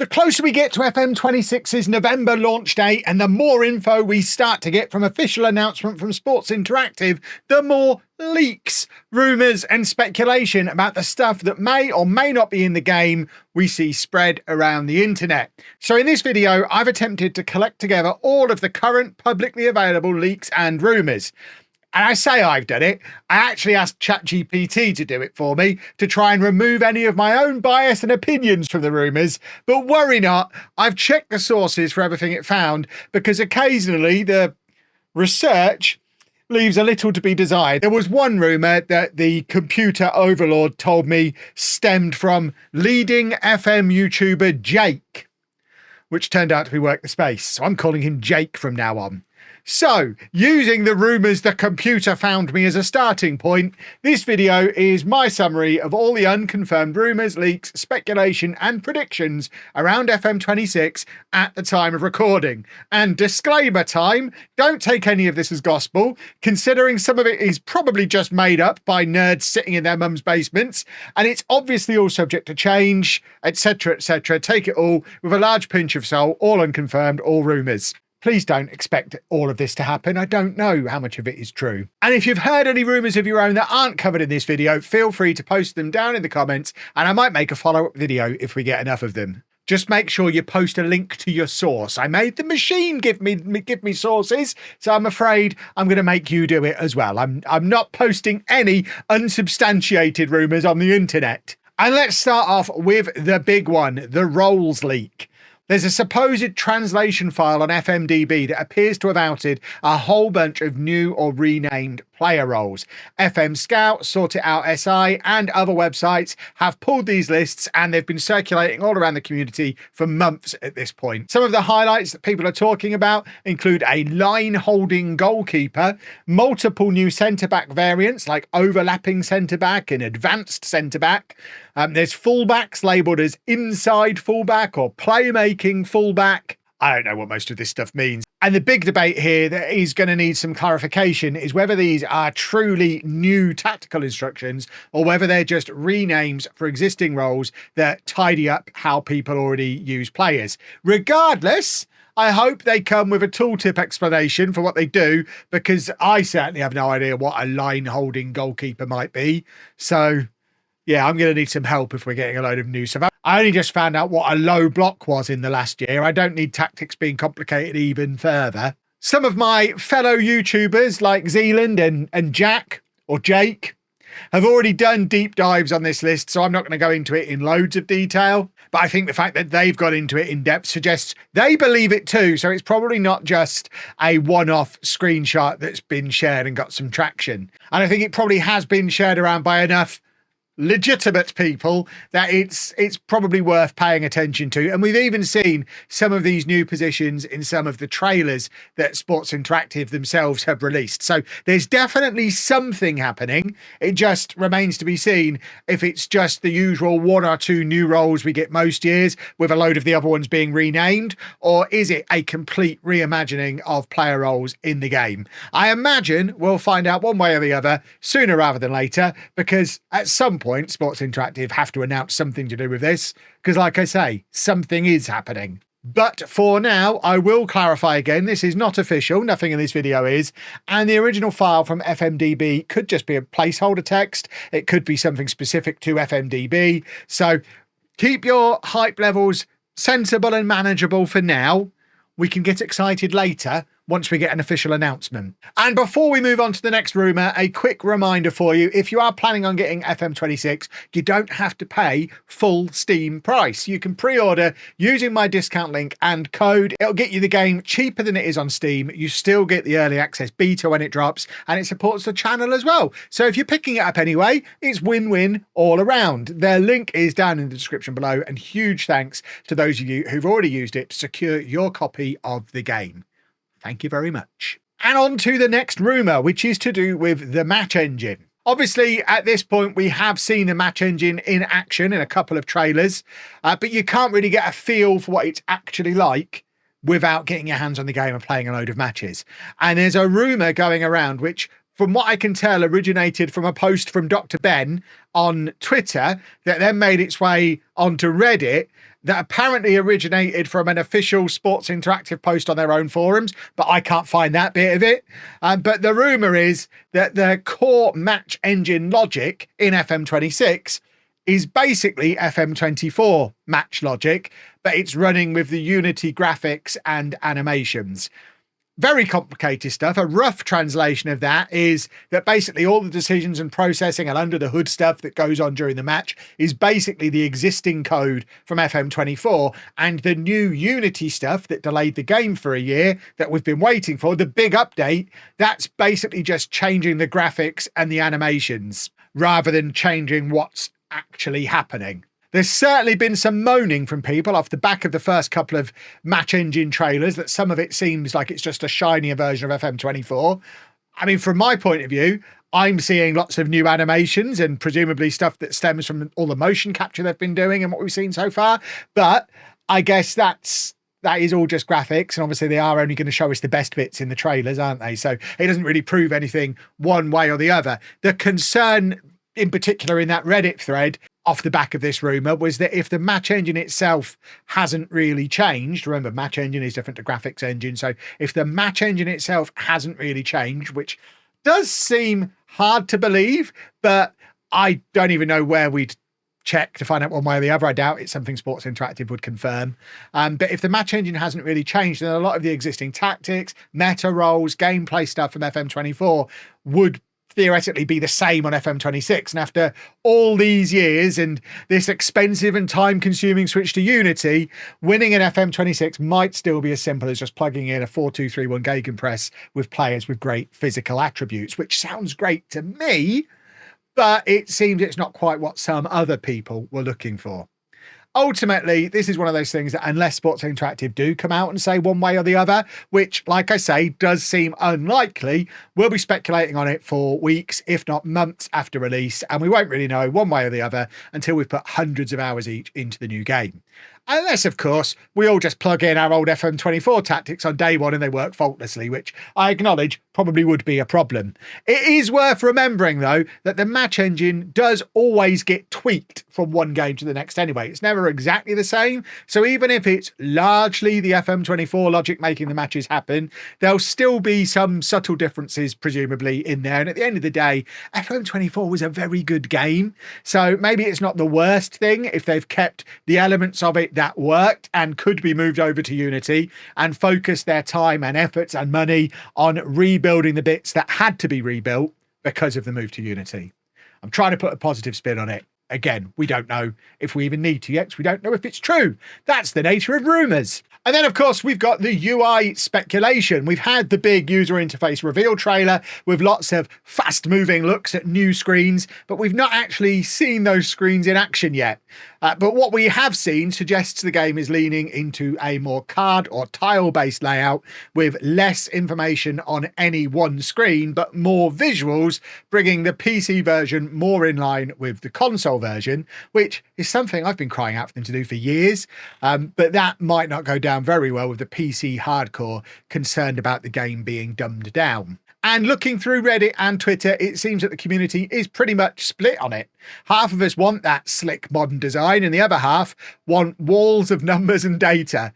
The closer we get to FM26's November launch date and the more info we start to get from official announcement from Sports Interactive, the more leaks, rumours and speculation about the stuff that may or may not be in the game we see spread around the internet. So in this video, I've attempted to collect together all of the current publicly available leaks and rumours. And I say I've done it. I actually asked ChatGPT to do it for me to try and remove any of my own bias and opinions from the rumours. But worry not, I've checked the sources for everything it found, because occasionally the research leaves a little to be desired. There was one rumour that the computer overlord told me stemmed from leading FM YouTuber Jake, which turned out to be WorkTheSpace. So I'm calling him Jake from now on. So, using the rumours the computer found me as a starting point, this video is my summary of all the unconfirmed rumours, leaks, speculation and predictions around FM26 at the time of recording. And disclaimer time, don't take any of this as gospel, considering some of it is probably just made up by nerds sitting in their mum's basements, and it's obviously all subject to change, etc, etc. Take it all with a large pinch of salt, all unconfirmed, all rumours. Please don't expect all of this to happen. I don't know how much of it is true. And if you've heard any rumours of your own that aren't covered in this video, feel free to post them down in the comments, and I might make a follow-up video if we get enough of them. Just make sure you post a link to your source. I made the machine give me sources, so I'm afraid I'm going to make you do it as well. I'm not posting any unsubstantiated rumours on the internet. And let's start off with the big one, the roles leak. There's a supposed translation file on FMDB that appears to have outed a whole bunch of new or renamed player roles. FMScout, sortitoutsi and other websites have pulled these lists, and they've been circulating all around the community for months at this point. Some of the highlights that people are talking about include a line-holding goalkeeper, multiple new centre-back variants like overlapping centre-back and advanced centre-back. There's fullbacks labelled as inside fullback or playmaking fullback. I don't know what most of this stuff means. And the big debate here that is going to need some clarification is whether these are truly new tactical instructions or whether they're just renames for existing roles that tidy up how people already use players. Regardless, I hope they come with a tooltip explanation for what they do, because I certainly have no idea what a line-holding goalkeeper might be. So yeah, I'm going to need some help if we're getting a load of new stuff. I only just found out what a low block was in the last year. I don't need tactics being complicated even further. Some of my fellow YouTubers like Zealand and Jack, or Jake, have already done deep dives on this list, so I'm not going to go into it in loads of detail. But I think the fact that they've got into it in depth suggests they believe it too, so it's probably not just a one-off screenshot that's been shared and got some traction. And I think it probably has been shared around by enough legitimate people that it's probably worth paying attention to. And we've even seen some of these new positions in some of the trailers that Sports Interactive themselves have released. So there's definitely something happening. It just remains to be seen if it's just the usual one or two new roles we get most years with a load of the other ones being renamed, or is it a complete reimagining of player roles in the game? I imagine we'll find out one way or the other sooner rather than later, because at some point Sports Interactive have to announce something to do with this, because like I say, something is happening. But for now, I will clarify again, this is not official, nothing in this video is, and the original file from FMDB could just be a placeholder text, it could be something specific to FMDB, so keep your hype levels sensible and manageable for now. We can get excited later once we get an official announcement. And before we move on to the next rumour, a quick reminder for you, if you are planning on getting FM26, you don't have to pay full Steam price. You can pre-order using my discount link and code. It'll get you the game cheaper than it is on Steam. You still get the early access beta when it drops, and it supports the channel as well. So if you're picking it up anyway, it's win-win all around. Their link is down in the description below, and huge thanks to those of you who've already used it to secure your copy of the game. Thank you very much. And on to the next rumour, which is to do with the match engine. Obviously, at this point, we have seen the match engine in action in a couple of trailers, but you can't really get a feel for what it's actually like without getting your hands on the game and playing a load of matches. And there's a rumour going around, which from what I can tell, originated from a post from Dr. Ben on Twitter that then made its way onto Reddit that apparently originated from an official Sports Interactive post on their own forums, but I can't find that bit of it. But the rumour is that the core match engine logic in FM26 is basically FM24 match logic, but it's running with the Unity graphics and animations. Very complicated stuff. A rough translation of that is that basically all the decisions and processing and under the hood stuff that goes on during the match is basically the existing code from FM24, and the new Unity stuff that delayed the game for a year that we've been waiting for, the big update, that's basically just changing the graphics and the animations rather than changing what's actually happening. There's certainly been some moaning from people off the back of the first couple of match engine trailers that some of it seems like it's just a shinier version of FM24. I mean, from my point of view, I'm seeing lots of new animations and presumably stuff that stems from all the motion capture they've been doing and what we've seen so far. But I guess that is all just graphics, and obviously they are only going to show us the best bits in the trailers, aren't they? So it doesn't really prove anything one way or the other. The concern in particular in that Reddit thread off the back of this rumour was that if the match engine itself hasn't really changed, remember match engine is different to graphics engine, so if the match engine itself hasn't really changed, which does seem hard to believe, but I don't even know where we'd check to find out one way or the other. I doubt it's something Sports Interactive would confirm. But if the match engine hasn't really changed, then a lot of the existing tactics, meta roles, gameplay stuff from FM24 would theoretically be the same on FM26. And after all these years and this expensive and time-consuming switch to Unity, winning an FM26 might still be as simple as just plugging in a 4231 gegenpress with players with great physical attributes, which sounds great to me, but it seems it's not quite what some other people were looking for. Ultimately, this is one of those things that unless Sports Interactive do come out and say one way or the other, which, like I say, does seem unlikely, we'll be speculating on it for weeks, if not months after release, and we won't really know one way or the other until we've put hundreds of hours each into the new game. Unless, of course, we all just plug in our old FM24 tactics on day one and they work faultlessly, which I acknowledge probably would be a problem. It is worth remembering, though, that the match engine does always get tweaked from one game to the next anyway. It's never exactly the same. So even if it's largely the FM24 logic making the matches happen, there'll still be some subtle differences, presumably, in there. And at the end of the day, FM24 was a very good game. So maybe it's not the worst thing if they've kept the elements of it that worked and could be moved over to Unity and focus their time and efforts and money on rebuilding the bits that had to be rebuilt because of the move to Unity. I'm trying to put a positive spin on it. Again, we don't know if we even need to yet, because we don't know if it's true. That's the nature of rumours. And then, of course, we've got the UI speculation. We've had the big user interface reveal trailer with lots of fast-moving looks at new screens, but we've not actually seen those screens in action yet. But what we have seen suggests the game is leaning into a more card or tile-based layout with less information on any one screen, but more visuals, bringing the PC version more in line with the console version, which is something I've been crying out for them to do for years. But that might not go down very well with the PC hardcore concerned about the game being dumbed down. And looking through Reddit and Twitter, it seems that the community is pretty much split on it. Half of us want that slick modern design, and the other half want walls of numbers and data.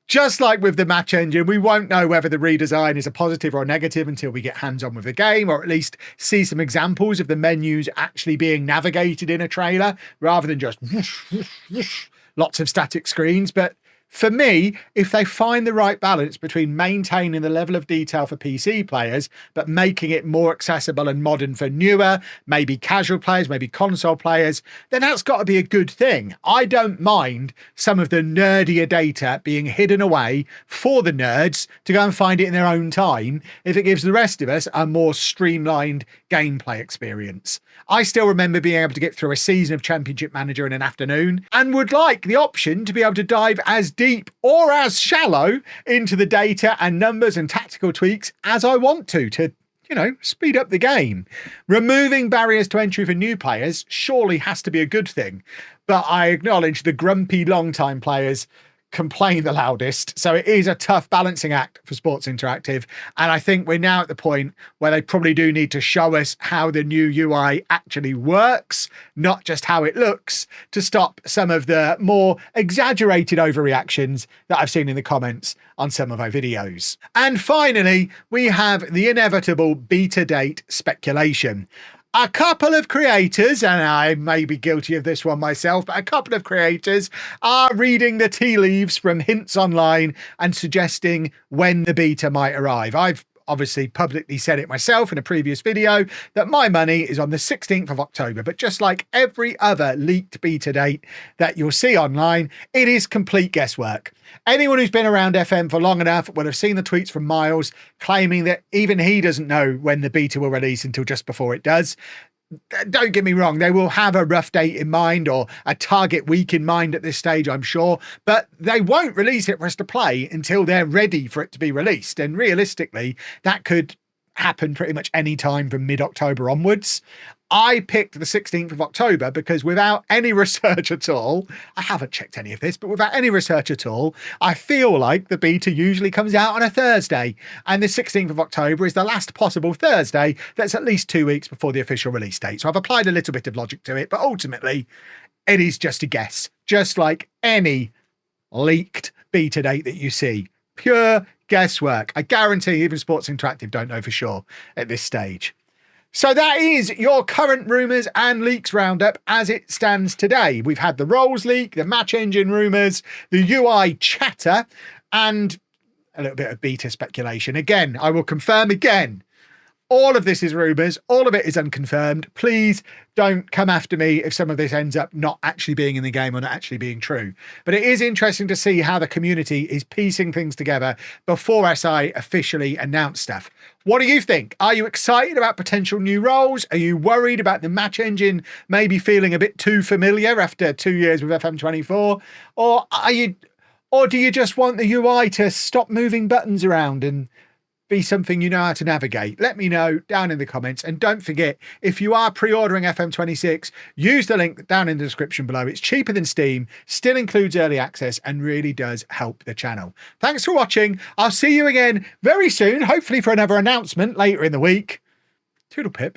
Just like with the match engine, we won't know whether the redesign is a positive or a negative until we get hands-on with the game, or at least see some examples of the menus actually being navigated in a trailer, rather than just whoosh, whoosh, whoosh, lots of static screens. But for me, if they find the right balance between maintaining the level of detail for PC players, but making it more accessible and modern for newer, maybe casual players, maybe console players, then that's got to be a good thing. I don't mind some of the nerdier data being hidden away for the nerds to go and find it in their own time if it gives the rest of us a more streamlined gameplay experience. I still remember being able to get through a season of Championship Manager in an afternoon, and would like the option to be able to dive as deep or as shallow into the data and numbers and tactical tweaks as I want to, speed up the game. Removing barriers to entry for new players surely has to be a good thing, but I acknowledge the grumpy long-time players complain the loudest. So it is a tough balancing act for Sports Interactive. And I think we're now at the point where they probably do need to show us how the new UI actually works, not just how it looks, to stop some of the more exaggerated overreactions that I've seen in the comments on some of our videos. And finally, we have the inevitable beta date speculation. A couple of creators, and I may be guilty of this one myself, but a couple of creators are reading the tea leaves from hints online and suggesting when the beta might arrive. I've obviously publicly said it myself in a previous video that my money is on the 16th of October, but just like every other leaked beta date that you'll see online, it is complete guesswork. Anyone who's been around FM for long enough will have seen the tweets from Miles claiming that even he doesn't know when the beta will release until just before it does. Don't get me wrong, they will have a rough date in mind or a target week in mind at this stage, I'm sure, but they won't release it for us to play until they're ready for it to be released. And realistically, that could happen pretty much any time from mid-October onwards. I picked the 16th of October because without any research at all, I haven't checked any of this, but without any research at all, I feel like the beta usually comes out on a Thursday. And the 16th of October is the last possible Thursday that's at least 2 weeks before the official release date. So I've applied a little bit of logic to it, but ultimately it is just a guess, just like any leaked beta date that you see. Pure guesswork. I guarantee even Sports Interactive don't know for sure at this stage. So that is your current rumours and leaks roundup as it stands today. We've had the roles leak, the match engine rumours, the UI chatter, and a little bit of beta speculation. Again, I will confirm again, all of this is rumours, all of it is unconfirmed. Please don't come after me if some of this ends up not actually being in the game or not actually being true. But it is interesting to see how the community is piecing things together before SI officially announce stuff. What do you think? Are you excited about potential new roles? Are you worried about the match engine maybe feeling a bit too familiar after 2 years with FM24? Or do you just want the UI to stop moving buttons around and be something you know how to navigate? Let me know down in the comments. And don't forget, if you are pre-ordering FM26, use the link down in the description below. It's cheaper than Steam, still includes early access, and really does help the channel. Thanks for watching. I'll see you again very soon, hopefully for another announcement later in the week. Toodle pip.